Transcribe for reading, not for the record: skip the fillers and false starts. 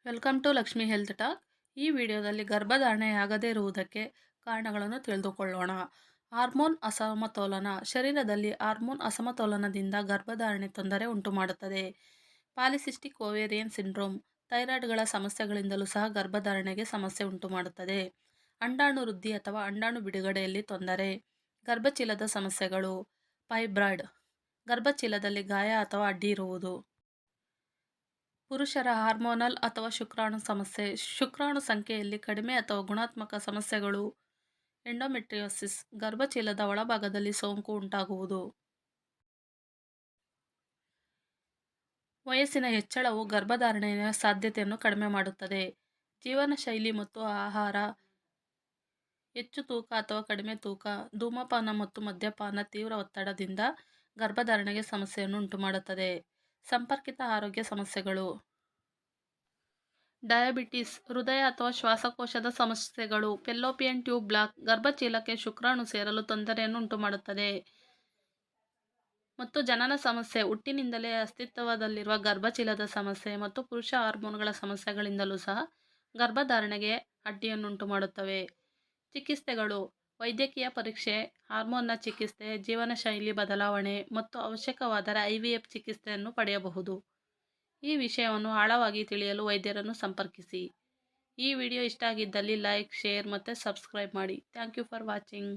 Welcome to Lakshmi health talk. ಈ ವಿಡಿಯೋದಲ್ಲಿ ಗರ್ಭಧಾರಣೆಯಾಗದೇ ಇರುವುದಕ್ಕೆ ಕಾರಣಗಳನ್ನು ತಿಳಿದುಕೊಳ್ಳೋಣ. ಹಾರ್ಮೋನ್ ಅಸಮತೋಲನ. ಶರೀರದಲ್ಲಿ ಹಾರ್ಮೋನ್ ಅಸಮತೋಲನದಿಂದ ಗರ್ಭಧಾರಣೆ ತೊಂದರೆ ಉಂಟುಮಾಡುತ್ತದೆ. Polycystic ovarian syndrome. ಥೈರಾಯ್ಡ್ಗಳ ಸಮಸ್ಯೆಗಳಿಂದಲೂ ಸಹ ಗರ್ಭಧಾರಣೆಗೆ ಸಮಸ್ಯೆ ಉಂಟುಮಾಡುತ್ತದೆ. ಅಂಡಾಣು ವೃದ್ಧಿ ಅಥವಾ ಅಂಡಾಣು ಬಿಡುಗಡೆಯಲ್ಲಿ ತೊಂದರೆ. ಗರ್ಭಚೀಲದ ಸಮಸ್ಯೆಗಳು. ಫೈಬ್ರಾಯ್ಡ್. ಗರ್ಭಚೀಲದಲ್ಲಿ ಗಾಯ ಅಥವಾ ಅಡ್ಡಿ ಇರುವುದು. ಪುರುಷರ ಹಾರ್ಮೋನಲ್ ಅಥವಾ ಶುಕ್ರಾಣು ಸಮಸ್ಯೆ. ಶುಕ್ರಾಣು ಸಂಖ್ಯೆಯಲ್ಲಿ ಕಡಿಮೆ ಅಥವಾ ಗುಣಾತ್ಮಕ ಸಮಸ್ಯೆಗಳು. ಎಂಡೋಮೆಟ್ರಿಯೋಸಿಸ್. ಗರ್ಭಚೀಲದ ಒಳಭಾಗದಲ್ಲಿ ಸೋಂಕು ಉಂಟಾಗುವುದು. ವಯಸ್ಸಿನ ಹೆಚ್ಚಳವು ಗರ್ಭಧಾರಣೆಯ ಸಾಧ್ಯತೆಯನ್ನು ಕಡಿಮೆ ಮಾಡುತ್ತದೆ. ಜೀವನ ಶೈಲಿ ಮತ್ತು ಆಹಾರ. ಹೆಚ್ಚು ತೂಕ ಅಥವಾ ಕಡಿಮೆ ತೂಕ, ಧೂಮಪಾನ ಮತ್ತು ಮದ್ಯಪಾನ ತೀವ್ರ ಒತ್ತಡದಿಂದ ಗರ್ಭಧಾರಣೆಗೆ ಸಮಸ್ಯೆಯನ್ನು ಉಂಟುಮಾಡುತ್ತದೆ. ಸಂಪರ್ಕಿತ ಆರೋಗ್ಯ ಸಮಸ್ಯೆಗಳು. ಡಯಾಬಿಟಿಸ್, ಹೃದಯ ಅಥವಾ ಶ್ವಾಸಕೋಶದ ಸಮಸ್ಯೆಗಳು. ಫೆಲ್ಲೋಪಿಯನ್ ಟ್ಯೂಬ್ ಬ್ಲಾಕ್. ಗರ್ಭಚೀಲಕ್ಕೆ ಶುಕ್ರಾಣು ಸೇರಲು ತೊಂದರೆಯನ್ನು ಉಂಟುಮಾಡುತ್ತದೆ. ಮತ್ತು ಜನನ ಸಮಸ್ಯೆ. ಹುಟ್ಟಿನಿಂದಲೇ ಅಸ್ತಿತ್ವದಲ್ಲಿರುವ ಗರ್ಭಚೀಲದ ಸಮಸ್ಯೆ ಮತ್ತು ಪುರುಷ ಹಾರ್ಮೋನುಗಳ ಸಮಸ್ಯೆಗಳಿಂದಲೂ ಸಹ ಗರ್ಭಧಾರಣೆಗೆ ಅಡ್ಡಿಯನ್ನುಂಟುಮಾಡುತ್ತವೆ. ಚಿಕಿತ್ಸೆಗಳು. ವೈದ್ಯಕೀಯ ಪರೀಕ್ಷೆ, ಹಾರ್ಮೋನ್ನ ಚಿಕಿತ್ಸೆ, ಜೀವನ ಶೈಲಿ ಬದಲಾವಣೆ ಮತ್ತು ಅವಶ್ಯಕವಾದರೆ IVF ಚಿಕಿತ್ಸೆಯನ್ನು ಪಡೆಯಬಹುದು. ಈ ವಿಷಯವನ್ನು ಆಳವಾಗಿ ತಿಳಿಯಲು ವೈದ್ಯರನ್ನು ಸಂಪರ್ಕಿಸಿ. ಈ ವಿಡಿಯೋ ಇಷ್ಟ ಆಗಿದ್ದಲ್ಲಿ ಲೈಕ್, ಶೇರ್ ಮತ್ತು ಸಬ್ಸ್ಕ್ರೈಬ್ ಮಾಡಿ. Thank you for watching.